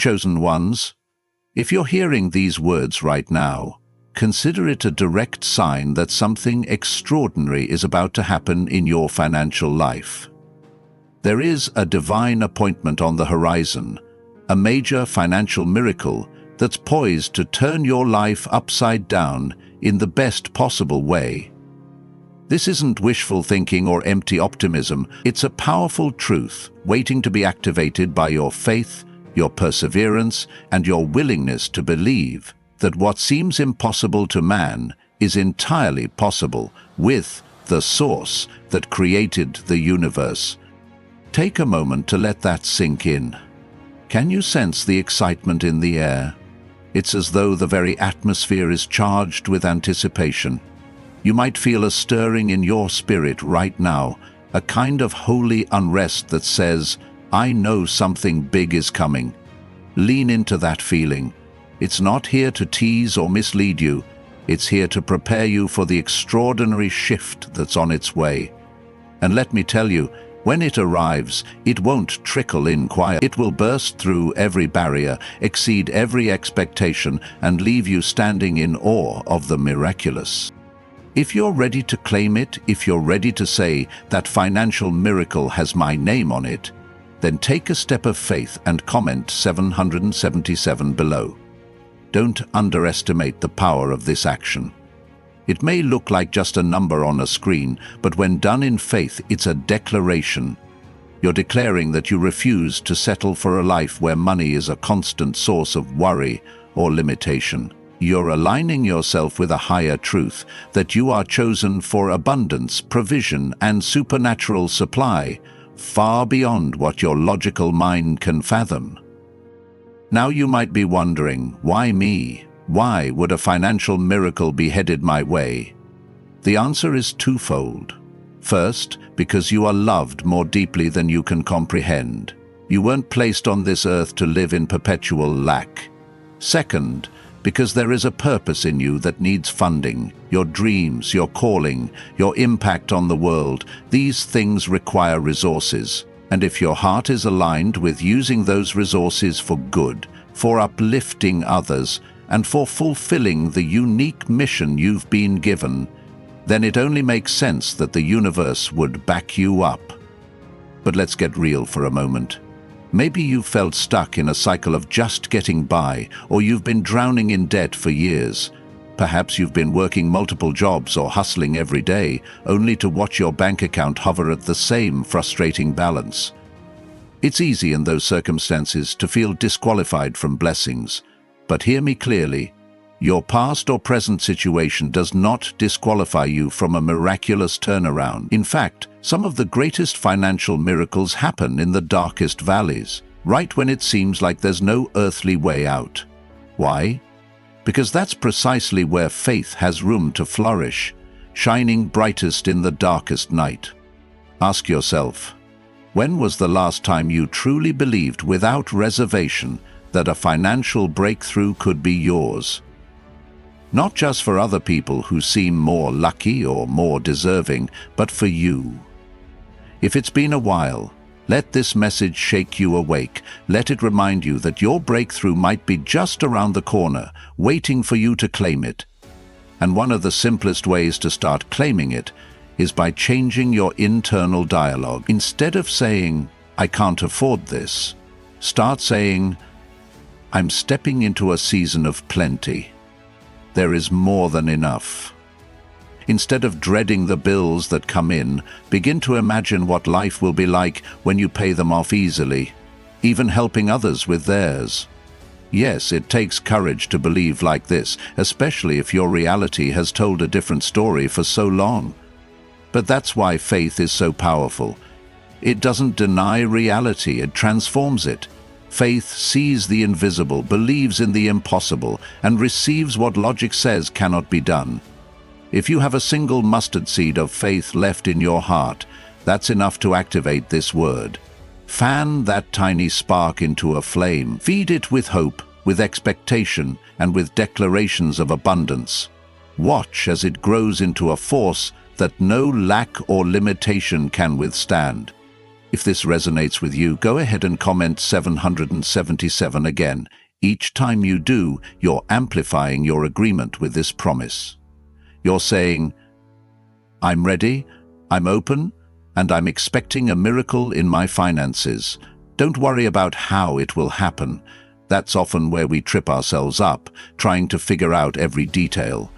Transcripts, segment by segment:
Chosen ones, if you're hearing these words right now, consider it a direct sign that something extraordinary is about to happen in your financial life. There is a divine appointment on the horizon, a major financial miracle that's poised to turn your life upside down in the best possible way. This isn't wishful thinking or empty optimism. It's a powerful truth waiting to be activated by your faith, your perseverance, and your willingness to believe that what seems impossible to man is entirely possible with the source that created the universe. Take a moment to let that sink in. Can you sense the excitement in the air? It's as though the very atmosphere is charged with anticipation. You might feel a stirring in your spirit right now, a kind of holy unrest that says, I know something big is coming. Lean into that feeling. It's not here to tease or mislead you. It's here to prepare you for the extraordinary shift that's on its way. And let me tell you, when it arrives, it won't trickle in quiet. It will burst through every barrier, exceed every expectation, and leave you standing in awe of the miraculous. If you're ready to claim it, if you're ready to say that financial miracle has my name on it, then take a step of faith and comment 777 below. Don't underestimate the power of this action. It may look like just a number on a screen, but when done in faith, it's a declaration. You're declaring that you refuse to settle for a life where money is a constant source of worry or limitation. You're aligning yourself with a higher truth, that you are chosen for abundance, provision, and supernatural supply, far beyond what your logical mind can fathom. Now you might be wondering, why me? Why would a financial miracle be headed my way? The answer is twofold. First, because you are loved more deeply than you can comprehend. You weren't placed on this earth to live in perpetual lack. Second, because there is a purpose in you that needs funding. Your dreams, your calling, your impact on the world, these things require resources. And if your heart is aligned with using those resources for good, for uplifting others, and for fulfilling the unique mission you've been given, then it only makes sense that the universe would back you up. But let's get real for a moment. Maybe you've felt stuck in a cycle of just getting by, or you've been drowning in debt for years. Perhaps you've been working multiple jobs or hustling every day, only to watch your bank account hover at the same frustrating balance. It's easy in those circumstances to feel disqualified from blessings. But hear me clearly, your past or present situation does not disqualify you from a miraculous turnaround. In fact, some of the greatest financial miracles happen in the darkest valleys, right when it seems like there's no earthly way out. Why? Because that's precisely where faith has room to flourish, shining brightest in the darkest night. Ask yourself, when was the last time you truly believed without reservation that a financial breakthrough could be yours? Not just for other people who seem more lucky or more deserving, but for you. If it's been a while, let this message shake you awake. Let it remind you that your breakthrough might be just around the corner, waiting for you to claim it. And one of the simplest ways to start claiming it is by changing your internal dialogue. Instead of saying, I can't afford this, start saying, I'm stepping into a season of plenty. There is more than enough. Instead of dreading the bills that come in, begin to imagine what life will be like when you pay them off easily, even helping others with theirs. Yes, it takes courage to believe like this, especially if your reality has told a different story for so long. But that's why faith is so powerful. It doesn't deny reality, it transforms it. Faith sees the invisible, believes in the impossible, and receives what logic says cannot be done. If you have a single mustard seed of faith left in your heart, that's enough to activate this word. Fan that tiny spark into a flame. Feed it with hope, with expectation, and with declarations of abundance. Watch as it grows into a force that no lack or limitation can withstand. If this resonates with you, go ahead and comment 777 again. Each time you do, you're amplifying your agreement with this promise. You're saying, I'm ready, I'm open, and I'm expecting a miracle in my finances. Don't worry about how it will happen. That's often where we trip ourselves up, trying to figure out every detail.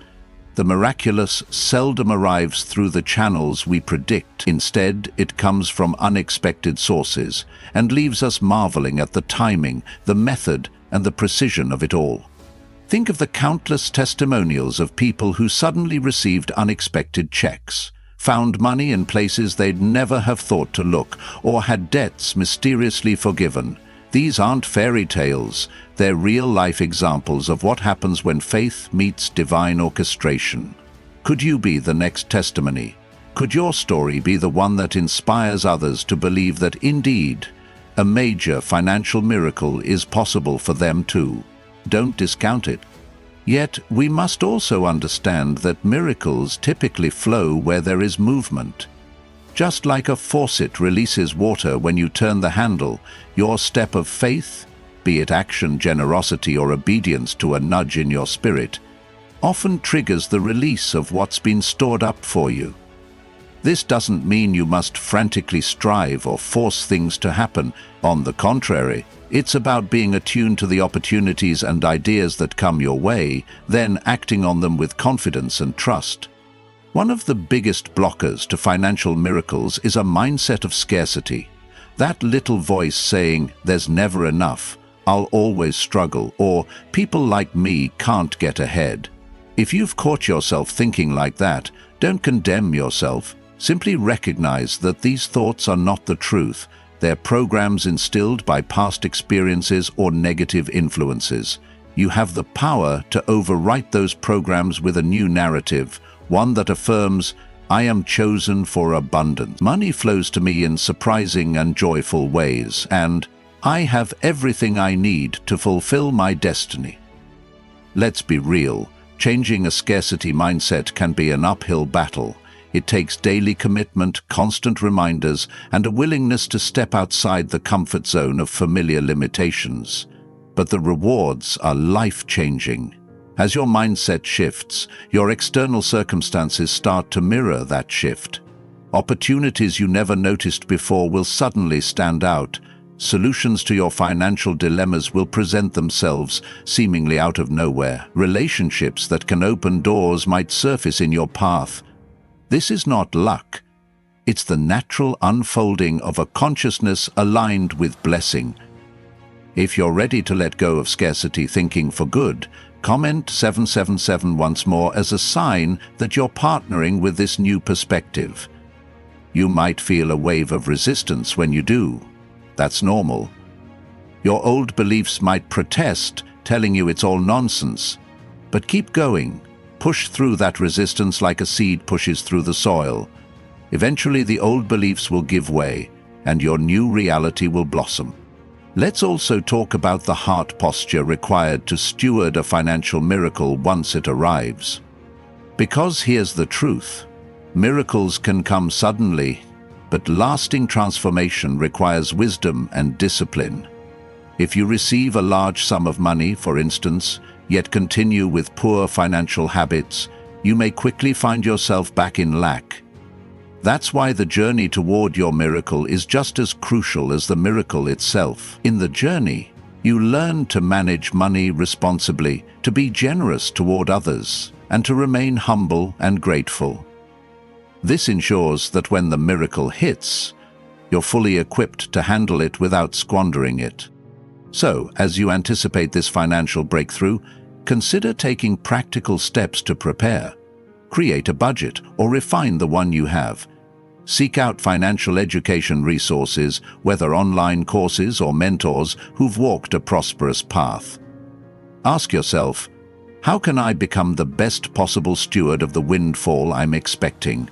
The miraculous seldom arrives through the channels we predict. Instead, it comes from unexpected sources and leaves us marveling at the timing, the method, and the precision of it all. Think of the countless testimonials of people who suddenly received unexpected checks, found money in places they'd never have thought to look, or had debts mysteriously forgiven. These aren't fairy tales, they're real-life examples of what happens when faith meets divine orchestration. Could you be the next testimony? Could your story be the one that inspires others to believe that indeed, a major financial miracle is possible for them too? Don't discount it. Yet, we must also understand that miracles typically flow where there is movement. Just like a faucet releases water when you turn the handle, your step of faith, be it action, generosity, or obedience to a nudge in your spirit, often triggers the release of what's been stored up for you. This doesn't mean you must frantically strive or force things to happen. On the contrary, it's about being attuned to the opportunities and ideas that come your way, then acting on them with confidence and trust. One of the biggest blockers to financial miracles is a mindset of scarcity. That little voice saying, "There's never enough, I'll always struggle," or "people like me can't get ahead." If you've caught yourself thinking like that, don't condemn yourself. Simply recognize that these thoughts are not the truth. They're programs instilled by past experiences or negative influences. You have the power to overwrite those programs with a new narrative, one that affirms, "I am chosen for abundance. Money flows to me in surprising and joyful ways, and I have everything I need to fulfill my destiny." Let's be real, changing a scarcity mindset can be an uphill battle. It takes daily commitment, constant reminders, and a willingness to step outside the comfort zone of familiar limitations. But the rewards are life-changing. As your mindset shifts, your external circumstances start to mirror that shift. Opportunities you never noticed before will suddenly stand out. Solutions to your financial dilemmas will present themselves, seemingly out of nowhere. Relationships that can open doors might surface in your path. This is not luck. It's the natural unfolding of a consciousness aligned with blessing. If you're ready to let go of scarcity thinking for good, comment 777 once more as a sign that you're partnering with this new perspective. You might feel a wave of resistance when you do. That's normal. Your old beliefs might protest, telling you it's all nonsense. But keep going. Push through that resistance like a seed pushes through the soil. Eventually, the old beliefs will give way, and your new reality will blossom. Let's also talk about the heart posture required to steward a financial miracle once it arrives. Because here's the truth. Miracles can come suddenly, but lasting transformation requires wisdom and discipline. If you receive a large sum of money, for instance, yet continue with poor financial habits, you may quickly find yourself back in lack. That's why the journey toward your miracle is just as crucial as the miracle itself. In the journey, you learn to manage money responsibly, to be generous toward others, and to remain humble and grateful. This ensures that when the miracle hits, you're fully equipped to handle it without squandering it. So, as you anticipate this financial breakthrough, consider taking practical steps to prepare. Create a budget or refine the one you have. Seek out financial education resources, whether online courses or mentors who've walked a prosperous path. Ask yourself, how can I become the best possible steward of the windfall I'm expecting?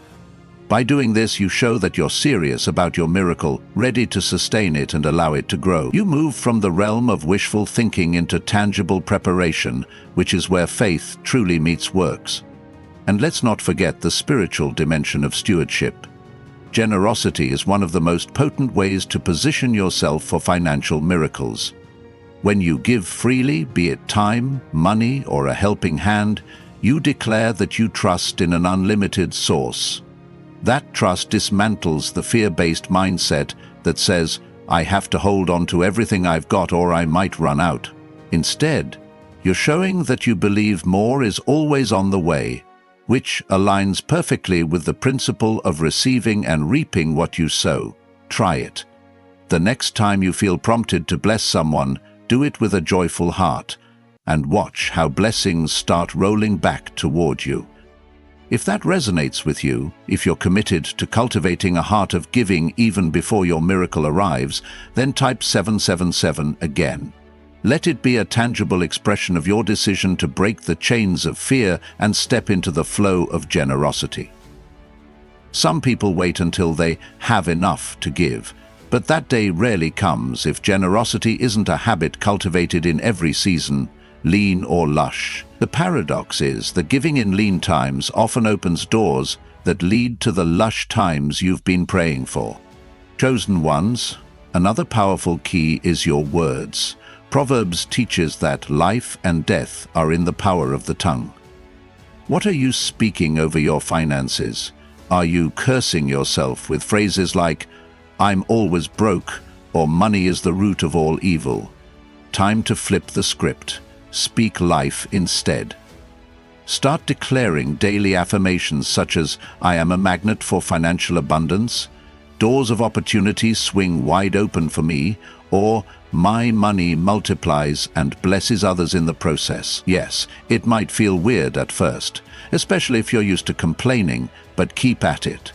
By doing this, you show that you're serious about your miracle, ready to sustain it and allow it to grow. You move from the realm of wishful thinking into tangible preparation, which is where faith truly meets works. And let's not forget the spiritual dimension of stewardship. Generosity is one of the most potent ways to position yourself for financial miracles. When you give freely, be it time, money, or a helping hand, you declare that you trust in an unlimited source. That trust dismantles the fear-based mindset that says, "I have to hold on to everything I've got or I might run out." Instead, you're showing that you believe more is always on the way, which aligns perfectly with the principle of receiving and reaping what you sow. Try it. The next time you feel prompted to bless someone, do it with a joyful heart, and watch how blessings start rolling back toward you. If that resonates with you, if you're committed to cultivating a heart of giving even before your miracle arrives, then type 777 again. Let it be a tangible expression of your decision to break the chains of fear and step into the flow of generosity. Some people wait until they have enough to give, but that day rarely comes if generosity isn't a habit cultivated in every season, lean or lush. The paradox is that giving in lean times often opens doors that lead to the lush times you've been praying for. Chosen ones, another powerful key is your words. Proverbs teaches that life and death are in the power of the tongue. What are you speaking over your finances? Are you cursing yourself with phrases like, "I'm always broke," or "money is the root of all evil"? Time to flip the script. Speak life instead. Start declaring daily affirmations such as, "I am a magnet for financial abundance," "Doors of opportunity swing wide open for me," or "My money multiplies and blesses others in the process." Yes, it might feel weird at first, especially if you're used to complaining, but keep at it.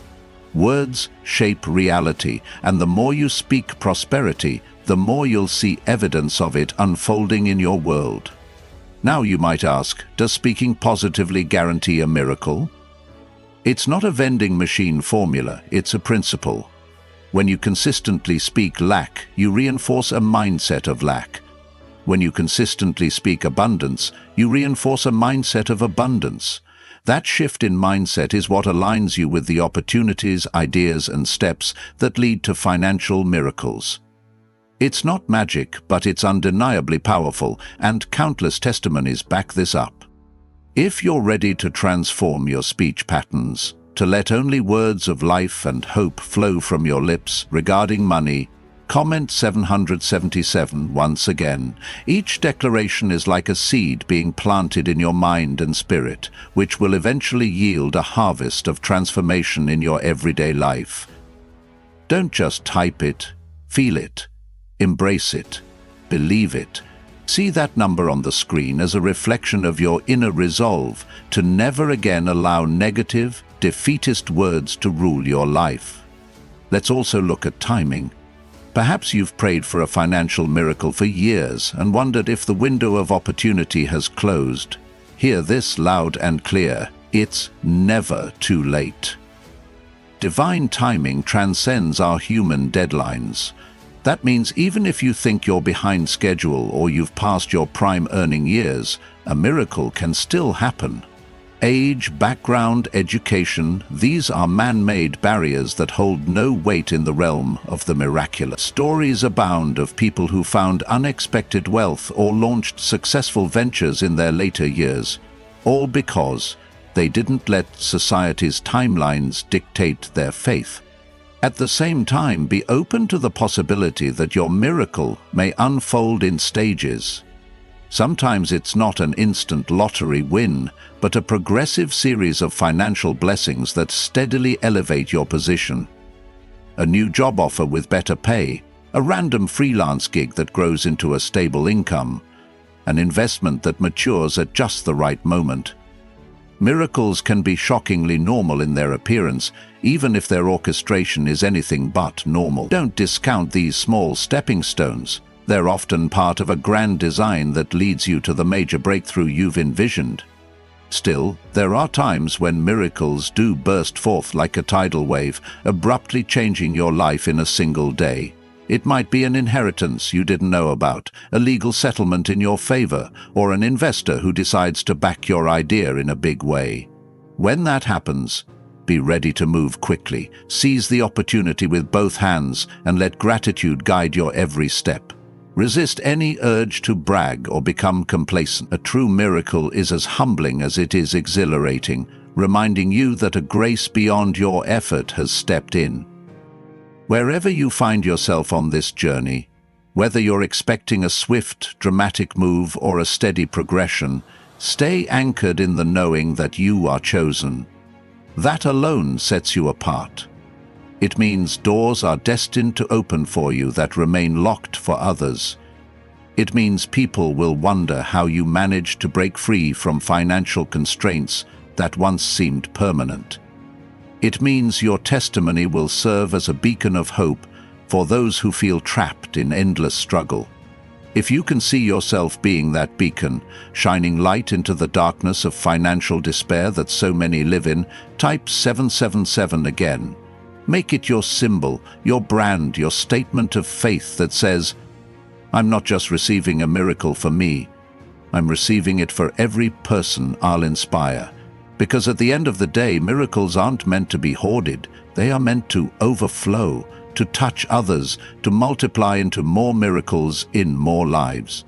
Words shape reality, and the more you speak prosperity, the more you'll see evidence of it unfolding in your world. Now you might ask, does speaking positively guarantee a miracle? It's not a vending machine formula, it's a principle. When you consistently speak lack, you reinforce a mindset of lack. When you consistently speak abundance, you reinforce a mindset of abundance. That shift in mindset is what aligns you with the opportunities, ideas, and steps that lead to financial miracles. It's not magic, but it's undeniably powerful, and countless testimonies back this up. If you're ready to transform your speech patterns, to let only words of life and hope flow from your lips regarding money, comment 777 once again. Each declaration is like a seed being planted in your mind and spirit, which will eventually yield a harvest of transformation in your everyday life. Don't just type it, feel it, embrace it, believe it. See that number on the screen as a reflection of your inner resolve to never again allow negative, defeatist words to rule your life. Let's also look at timing. Perhaps you've prayed for a financial miracle for years and wondered if the window of opportunity has closed. Hear this loud and clear: it's never too late. Divine timing transcends our human deadlines. That means even if you think you're behind schedule or you've passed your prime earning years, a miracle can still happen. Age, background, education, these are man-made barriers that hold no weight in the realm of the miraculous. Stories abound of people who found unexpected wealth or launched successful ventures in their later years, all because they didn't let society's timelines dictate their faith. At the same time, be open to the possibility that your miracle may unfold in stages. Sometimes it's not an instant lottery win, but a progressive series of financial blessings that steadily elevate your position. A new job offer with better pay, a random freelance gig that grows into a stable income, an investment that matures at just the right moment. Miracles can be shockingly normal in their appearance, even if their orchestration is anything but normal. Don't discount these small stepping stones. They're often part of a grand design that leads you to the major breakthrough you've envisioned. Still, there are times when miracles do burst forth like a tidal wave, abruptly changing your life in a single day. It might be an inheritance you didn't know about, a legal settlement in your favor, or an investor who decides to back your idea in a big way. When that happens, Be ready to move quickly. Seize the opportunity with both hands and let gratitude guide your every step. Resist any urge to brag or become complacent. A true miracle is as humbling as it is exhilarating, reminding you that a grace beyond your effort has stepped in. Wherever you find yourself on this journey, whether you're expecting a swift, dramatic move or a steady progression, stay anchored in the knowing that you are chosen. That alone sets you apart. It means doors are destined to open for you that remain locked for others. It means people will wonder how you managed to break free from financial constraints that once seemed permanent. It means your testimony will serve as a beacon of hope for those who feel trapped in endless struggle. If you can see yourself being that beacon, shining light into the darkness of financial despair that so many live in, type 777 again. Make it your symbol, your brand, your statement of faith that says, "I'm not just receiving a miracle for me, I'm receiving it for every person I'll inspire." Because at the end of the day, miracles aren't meant to be hoarded, they are meant to overflow, to touch others, to multiply into more miracles in more lives.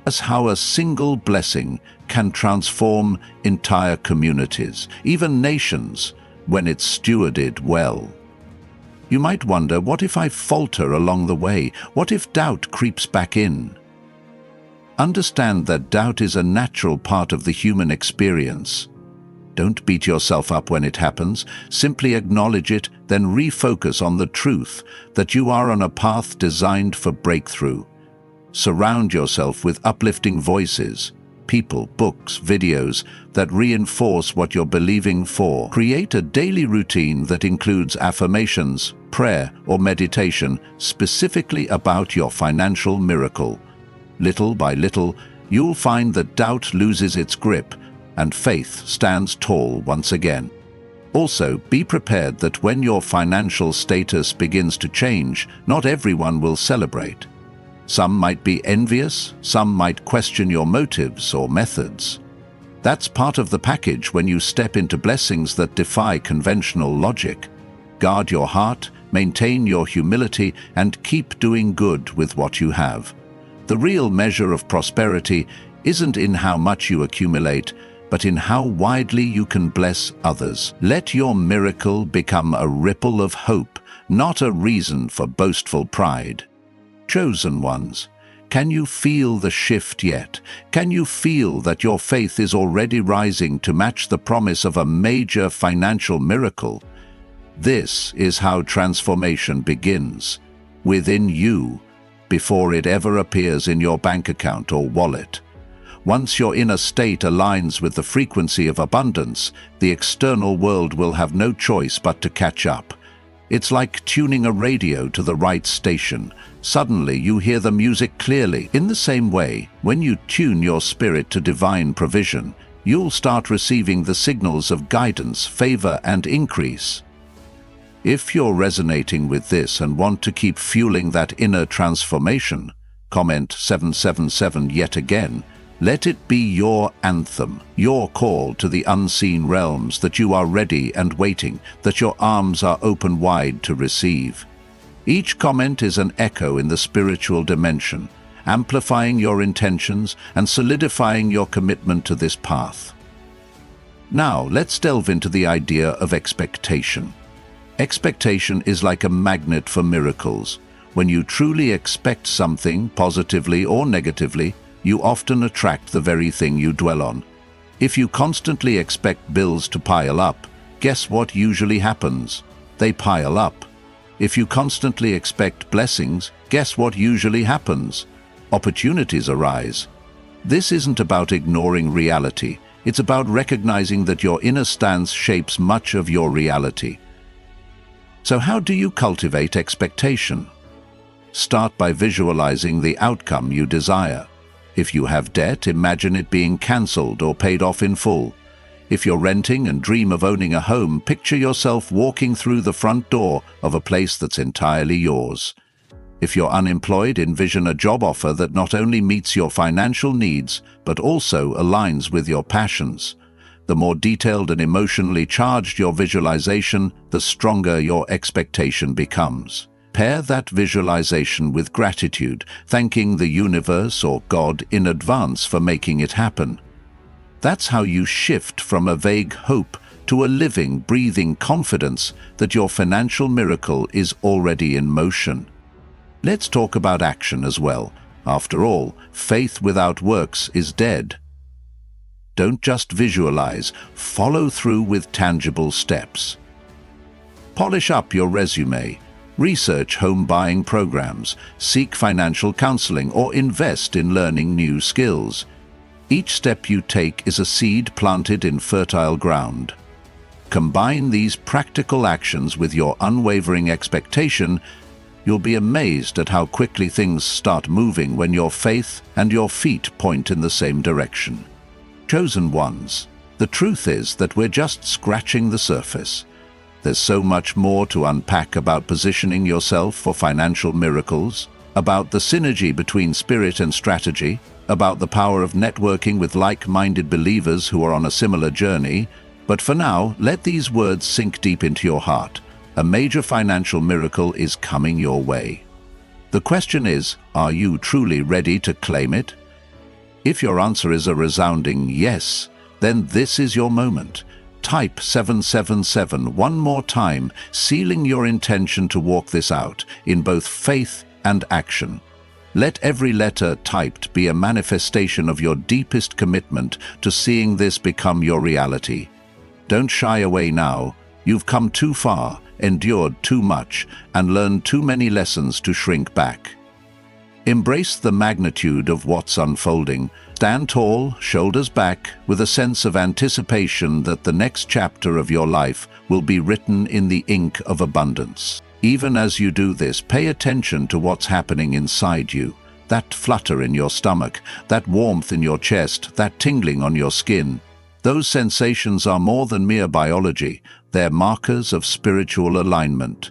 That's how a single blessing can transform entire communities, even nations, when it's stewarded well. You might wonder, what if I falter along the way? What if doubt creeps back in? Understand that doubt is a natural part of the human experience. Don't beat yourself up when it happens. Simply acknowledge it, then refocus on the truth that you are on a path designed for breakthrough. Surround yourself with uplifting voices, people, books, videos that reinforce what you're believing for. Create a daily routine that includes affirmations, prayer, or meditation specifically about your financial miracle. Little by little, you'll find that doubt loses its grip and faith stands tall once again. Also, be prepared that when your financial status begins to change, not everyone will celebrate. Some might be envious, some might question your motives or methods. That's part of the package when you step into blessings that defy conventional logic. Guard your heart, maintain your humility, and keep doing good with what you have. The real measure of prosperity isn't in how much you accumulate, but in how widely you can bless others. Let your miracle become a ripple of hope, not a reason for boastful pride. Chosen ones, can you feel the shift yet? Can you feel that your faith is already rising to match the promise of a major financial miracle? This is how transformation begins, within you, before it ever appears in your bank account or wallet. Once your inner state aligns with the frequency of abundance, the external world will have no choice but to catch up. It's like tuning a radio to the right station. Suddenly you hear the music clearly. In the same way, when you tune your spirit to divine provision, you'll start receiving the signals of guidance, favor, and increase. If you're resonating with this and want to keep fueling that inner transformation, comment 777 yet again. Let it be your anthem, your call to the unseen realms, that you are ready and waiting, that your arms are open wide to receive. Each comment is an echo in the spiritual dimension, amplifying your intentions and solidifying your commitment to this path. Now, let's delve into the idea of expectation. Expectation is like a magnet for miracles. When you truly expect something, positively or negatively, you often attract the very thing you dwell on. If you constantly expect bills to pile up, guess what usually happens? They pile up. If you constantly expect blessings, guess what usually happens? Opportunities arise. This isn't about ignoring reality. It's about recognizing that your inner stance shapes much of your reality. So how do you cultivate expectation? Start by visualizing the outcome you desire. If you have debt, imagine it being cancelled or paid off in full. If you're renting and dream of owning a home, picture yourself walking through the front door of a place that's entirely yours. If you're unemployed, envision a job offer that not only meets your financial needs, but also aligns with your passions. The more detailed and emotionally charged your visualization, the stronger your expectation becomes. Pair that visualization with gratitude, thanking the universe or God in advance for making it happen. That's how you shift from a vague hope to a living, breathing confidence that your financial miracle is already in motion. Let's talk about action as well. After all, faith without works is dead. Don't just visualize, follow through with tangible steps. Polish up your resume, research home buying programs, seek financial counseling, or invest in learning new skills. Each step you take is a seed planted in fertile ground. Combine these practical actions with your unwavering expectation, you'll be amazed at how quickly things start moving when your faith and your feet point in the same direction. Chosen ones, the truth is that we're just scratching the surface. There's so much more to unpack about positioning yourself for financial miracles, about the synergy between spirit and strategy, about the power of networking with like-minded believers who are on a similar journey. But for now, let these words sink deep into your heart. A major financial miracle is coming your way. The question is, are you truly ready to claim it? If your answer is a resounding yes, then this is your moment. Type 777 one more time, sealing your intention to walk this out in both faith and action. Let every letter typed be a manifestation of your deepest commitment to seeing this become your reality. Don't shy away now. You've come too far, endured too much, and learned too many lessons to shrink back. Embrace the magnitude of what's unfolding. Stand tall, shoulders back, with a sense of anticipation that the next chapter of your life will be written in the ink of abundance. Even as you do this, pay attention to what's happening inside you. That flutter in your stomach, that warmth in your chest, that tingling on your skin. Those sensations are more than mere biology. They're markers of spiritual alignment,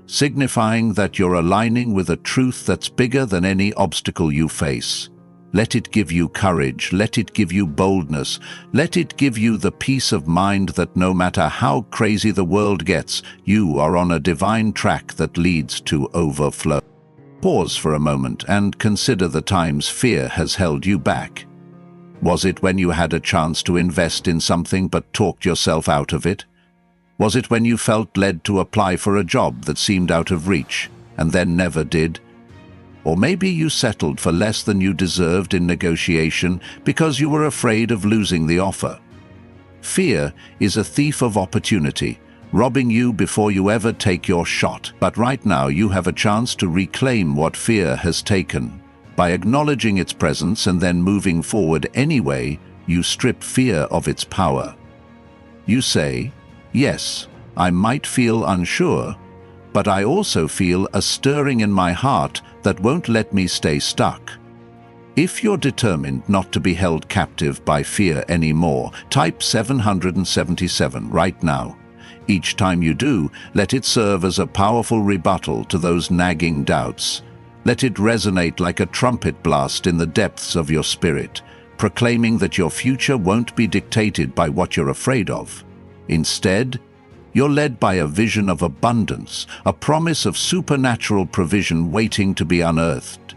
signifying that you're aligning with a truth that's bigger than any obstacle you face. Let it give you courage, let it give you boldness, let it give you the peace of mind that no matter how crazy the world gets, you are on a divine track that leads to overflow. Pause for a moment and consider the times fear has held you back. Was it when you had a chance to invest in something but talked yourself out of it? Was it when you felt led to apply for a job that seemed out of reach and then never did? Or maybe you settled for less than you deserved in negotiation because you were afraid of losing the offer. Fear is a thief of opportunity, robbing you before you ever take your shot. But right now you have a chance to reclaim what fear has taken. By acknowledging its presence and then moving forward anyway, you strip fear of its power. You say, yes, I might feel unsure, but I also feel a stirring in my heart that won't let me stay stuck. If you're determined not to be held captive by fear anymore, type 777 right now. Each time you do, let it serve as a powerful rebuttal to those nagging doubts. Let it resonate like a trumpet blast in the depths of your spirit, proclaiming that your future won't be dictated by what you're afraid of. Instead, you're led by a vision of abundance, a promise of supernatural provision waiting to be unearthed.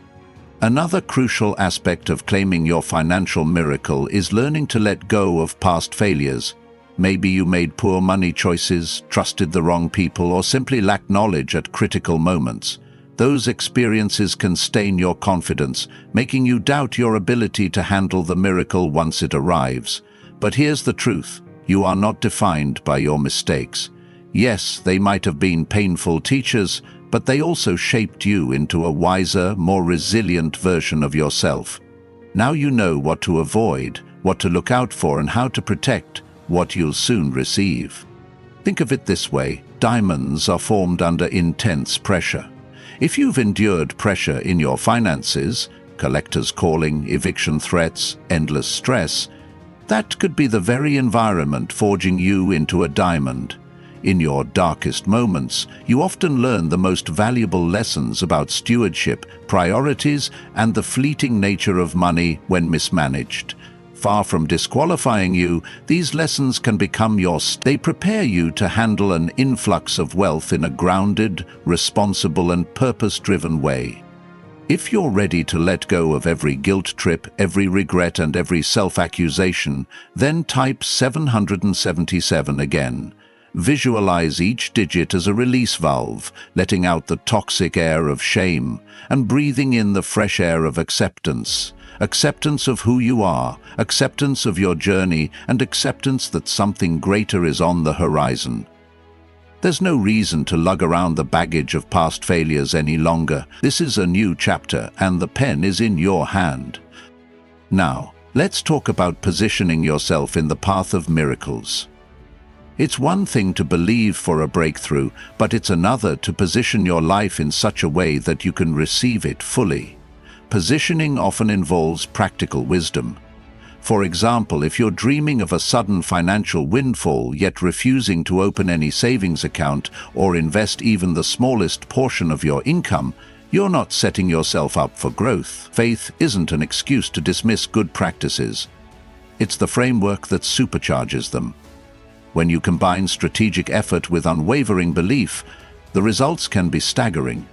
Another crucial aspect of claiming your financial miracle is learning to let go of past failures. Maybe you made poor money choices, trusted the wrong people, or simply lacked knowledge at critical moments. Those experiences can stain your confidence, making you doubt your ability to handle the miracle once it arrives. But here's the truth. You are not defined by your mistakes. Yes, they might have been painful teachers, but they also shaped you into a wiser, more resilient version of yourself. Now you know what to avoid, what to look out for, and how to protect what you'll soon receive. Think of it this way: diamonds are formed under intense pressure. If you've endured pressure in your finances, collectors calling, eviction threats, endless stress, that could be the very environment forging you into a diamond. In your darkest moments, you often learn the most valuable lessons about stewardship, priorities, and the fleeting nature of money when mismanaged. Far from disqualifying you, these lessons can become they prepare you to handle an influx of wealth in a grounded, responsible and purpose-driven way. If you're ready to let go of every guilt trip, every regret and every self-accusation, then type 777 again. Visualize each digit as a release valve, letting out the toxic air of shame and breathing in the fresh air of acceptance. Acceptance of who you are, acceptance of your journey, and acceptance that something greater is on the horizon. There's no reason to lug around the baggage of past failures any longer. This is a new chapter, and the pen is in your hand. Now, let's talk about positioning yourself in the path of miracles. It's one thing to believe for a breakthrough, but it's another to position your life in such a way that you can receive it fully. Positioning often involves practical wisdom. For example, if you're dreaming of a sudden financial windfall yet refusing to open any savings account or invest even the smallest portion of your income, you're not setting yourself up for growth. Faith isn't an excuse to dismiss good practices. It's the framework that supercharges them. When you combine strategic effort with unwavering belief, the results can be staggering.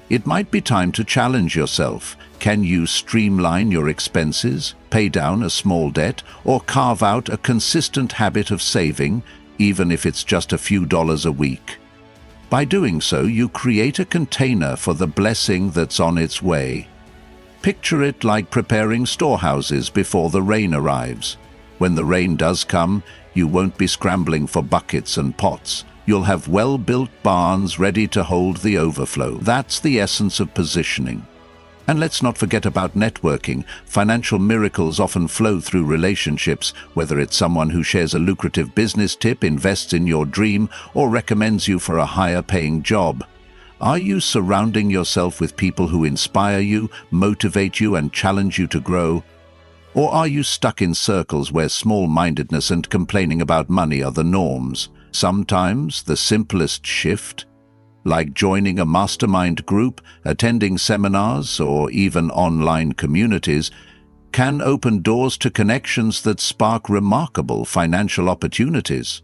It might be time to challenge yourself. Can you streamline your expenses, pay down a small debt, or carve out a consistent habit of saving, even if it's just a few dollars a week? By doing so, you create a container for the blessing that's on its way. Picture it like preparing storehouses before the rain arrives. When the rain does come, you won't be scrambling for buckets and pots. You'll have well-built barns ready to hold the overflow. That's the essence of positioning. And let's not forget about networking. Financial miracles often flow through relationships, whether it's someone who shares a lucrative business tip, invests in your dream, or recommends you for a higher-paying job. Are you surrounding yourself with people who inspire you, motivate you, and challenge you to grow? Or are you stuck in circles where small-mindedness and complaining about money are the norms? Sometimes the simplest shift, like joining a mastermind group, attending seminars, or even online communities, can open doors to connections that spark remarkable financial opportunities.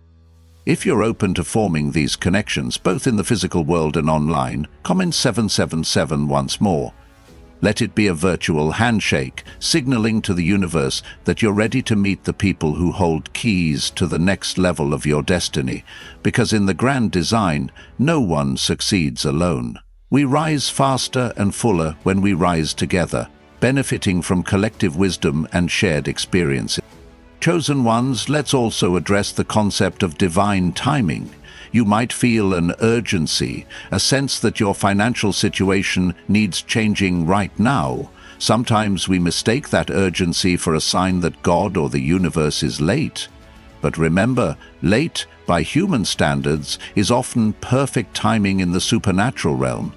If you're open to forming these connections, both in the physical world and online, comment 777 once more. Let it be a virtual handshake, signaling to the universe that you're ready to meet the people who hold keys to the next level of your destiny. Because in the grand design, no one succeeds alone. We rise faster and fuller when we rise together, benefiting from collective wisdom and shared experiences. Chosen ones, let's also address the concept of divine timing. You might feel an urgency, a sense that your financial situation needs changing right now. Sometimes we mistake that urgency for a sign that God or the universe is late. But remember, late, by human standards, is often perfect timing in the supernatural realm.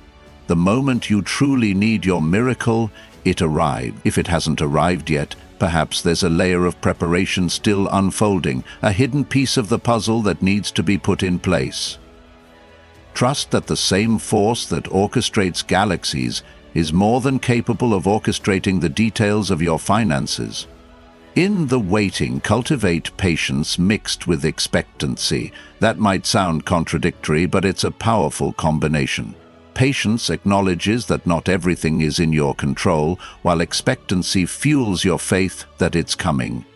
The moment you truly need your miracle, it arrives. If it hasn't arrived yet, perhaps there's a layer of preparation still unfolding, a hidden piece of the puzzle that needs to be put in place. Trust that the same force that orchestrates galaxies is more than capable of orchestrating the details of your finances. In the waiting, cultivate patience mixed with expectancy. That might sound contradictory, but it's a powerful combination. Patience acknowledges that not everything is in your control, while expectancy fuels your faith that it's coming.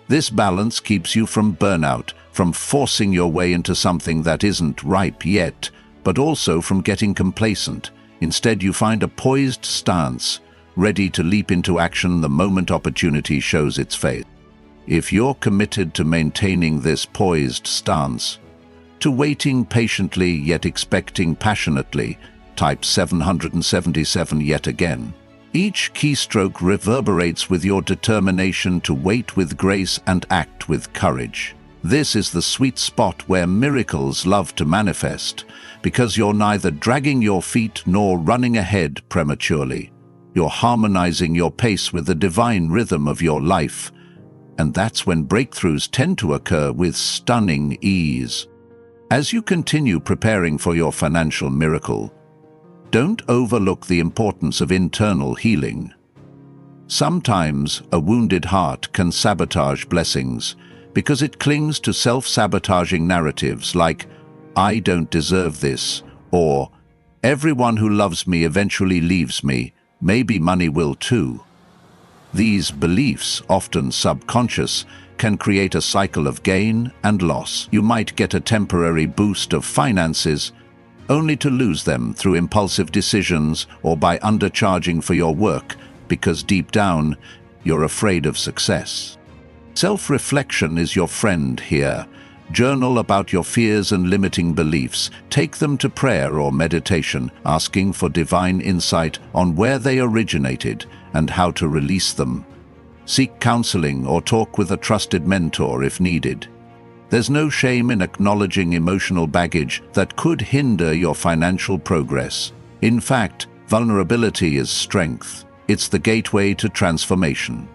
This balance keeps you from burnout, from forcing your way into something that isn't ripe yet, but also from getting complacent. Instead, you find a poised stance, ready to leap into action the moment opportunity shows its face. If you're committed to maintaining this poised stance, to waiting patiently yet expecting passionately, type 777 yet again. Each keystroke reverberates with your determination to wait with grace and act with courage. This is the sweet spot where miracles love to manifest, because you're neither dragging your feet nor running ahead prematurely. You're harmonizing your pace with the divine rhythm of your life, and that's when breakthroughs tend to occur with stunning ease. As you continue preparing for your financial miracle, don't overlook the importance of internal healing. Sometimes a wounded heart can sabotage blessings because it clings to self-sabotaging narratives like, "I don't deserve this," or "Everyone who loves me eventually leaves me, maybe money will too." These beliefs, often subconscious, can create a cycle of gain and loss. You might get a temporary boost of finances, only to lose them through impulsive decisions or by undercharging for your work, because deep down, you're afraid of success. Self-reflection is your friend here. Journal about your fears and limiting beliefs. Take them to prayer or meditation, asking for divine insight on where they originated and how to release them. Seek counseling or talk with a trusted mentor if needed. There's no shame in acknowledging emotional baggage that could hinder your financial progress. In fact, vulnerability is strength. It's the gateway to transformation.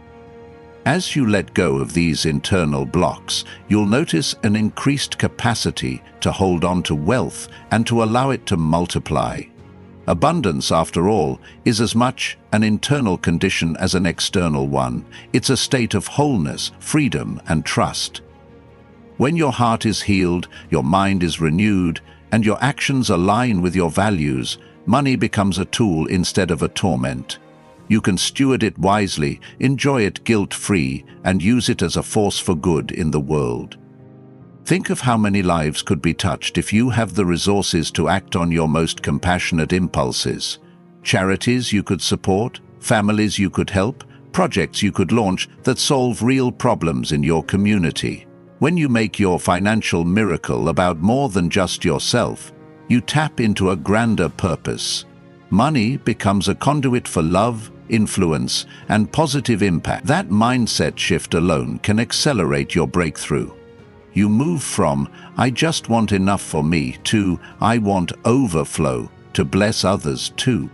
As you let go of these internal blocks, you'll notice an increased capacity to hold on to wealth and to allow it to multiply. Abundance, after all, is as much an internal condition as an external one. It's a state of wholeness, freedom, and trust. When your heart is healed, your mind is renewed, and your actions align with your values, money becomes a tool instead of a torment. You can steward it wisely, enjoy it guilt-free, and use it as a force for good in the world. Think of how many lives could be touched if you have the resources to act on your most compassionate impulses. Charities you could support, families you could help, projects you could launch that solve real problems in your community. When you make your financial miracle about more than just yourself, you tap into a grander purpose. Money becomes a conduit for love, influence, and positive impact. That mindset shift alone can accelerate your breakthrough. You move from, "I just want enough for me," to, "I want overflow to bless others too."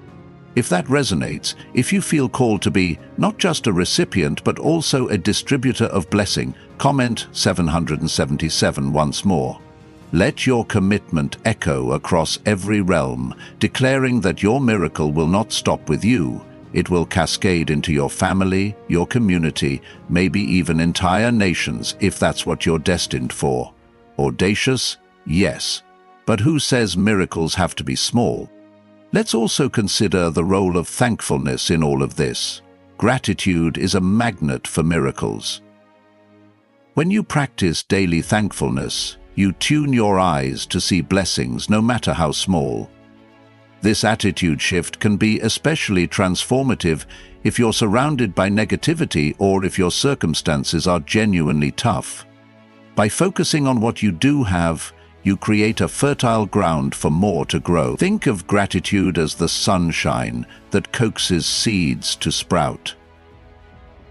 If that resonates, if you feel called to be not just a recipient but also a distributor of blessing, comment 777 once more. Let your commitment echo across every realm, declaring that your miracle will not stop with you. It will cascade into your family, your community, maybe even entire nations if that's what you're destined for. Audacious? Yes. But who says miracles have to be small? Let's also consider the role of thankfulness in all of this. Gratitude is a magnet for miracles. When you practice daily thankfulness, you tune your eyes to see blessings no matter how small. This attitude shift can be especially transformative if you're surrounded by negativity or if your circumstances are genuinely tough. By focusing on what you do have, you create a fertile ground for more to grow. Think of gratitude as the sunshine that coaxes seeds to sprout.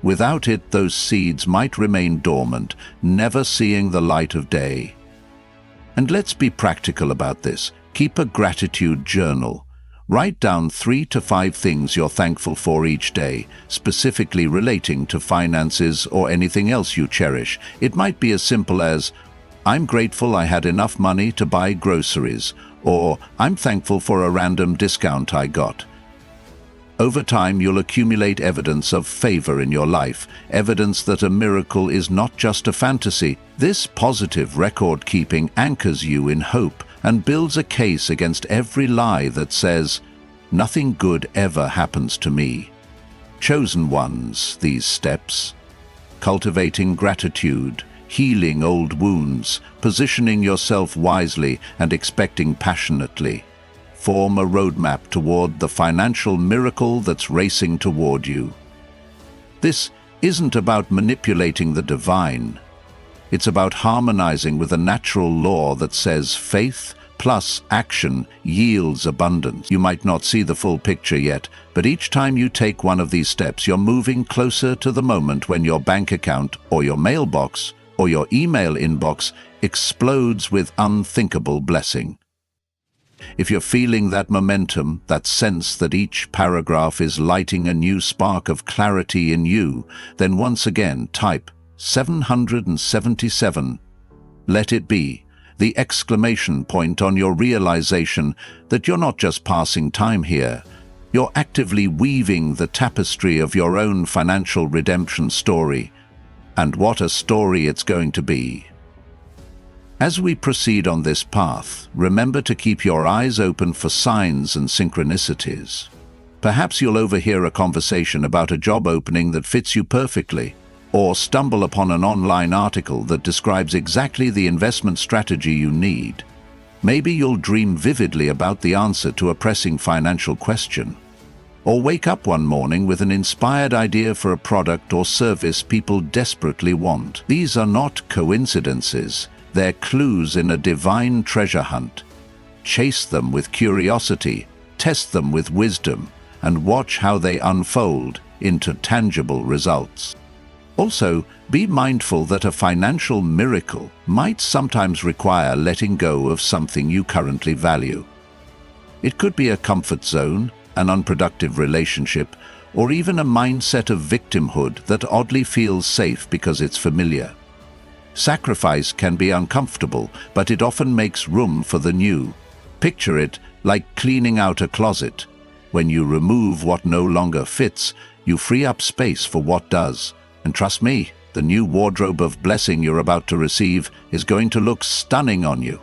Without it, those seeds might remain dormant, never seeing the light of day. And let's be practical about this. Keep a gratitude journal. Write down 3 to 5 things you're thankful for each day, specifically relating to finances or anything else you cherish. It might be as simple as, "I'm grateful I had enough money to buy groceries," or "I'm thankful for a random discount I got." Over time, you'll accumulate evidence of favor in your life, evidence that a miracle is not just a fantasy. This positive record-keeping anchors you in hope and builds a case against every lie that says, "Nothing good ever happens to me." Chosen ones, these steps. Cultivating gratitude, healing old wounds, positioning yourself wisely and expecting passionately. Form a roadmap toward the financial miracle that's racing toward you. This isn't about manipulating the divine. It's about harmonizing with a natural law that says faith plus action yields abundance. You might not see the full picture yet, but each time you take one of these steps, you're moving closer to the moment when your bank account or your mailbox or your email inbox explodes with unthinkable blessing. If you're feeling that momentum, that sense that each paragraph is lighting a new spark of clarity in you, then once again type 777. Let it be the exclamation point on your realization that you're not just passing time here, You're actively weaving the tapestry of your own financial redemption story, and what a story it's going to be. As we proceed on this path, remember to keep your eyes open for signs and synchronicities. Perhaps you'll overhear a conversation about a job opening that fits you perfectly, or stumble upon an online article that describes exactly the investment strategy you need. Maybe you'll dream vividly about the answer to a pressing financial question. Or wake up one morning with an inspired idea for a product or service people desperately want. These are not coincidences, they're clues in a divine treasure hunt. Chase them with curiosity, test them with wisdom, and watch how they unfold into tangible results. Also, be mindful that a financial miracle might sometimes require letting go of something you currently value. It could be a comfort zone, an unproductive relationship, or even a mindset of victimhood that oddly feels safe because it's familiar. Sacrifice can be uncomfortable, but it often makes room for the new. Picture it like cleaning out a closet. When you remove what no longer fits, you free up space for what does. And trust me, the new wardrobe of blessing you're about to receive is going to look stunning on you.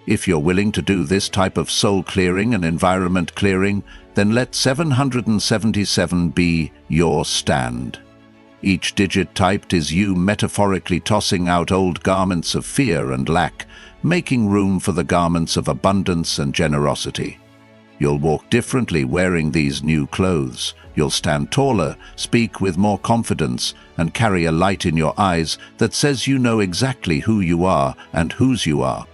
If you're willing to do this type of soul clearing and environment clearing, then let 777 be your stand. Each digit typed is you metaphorically tossing out old garments of fear and lack, making room for the garments of abundance and generosity. You'll walk differently wearing these new clothes. You'll stand taller, speak with more confidence, and carry a light in your eyes that says you know exactly who you are and whose you are.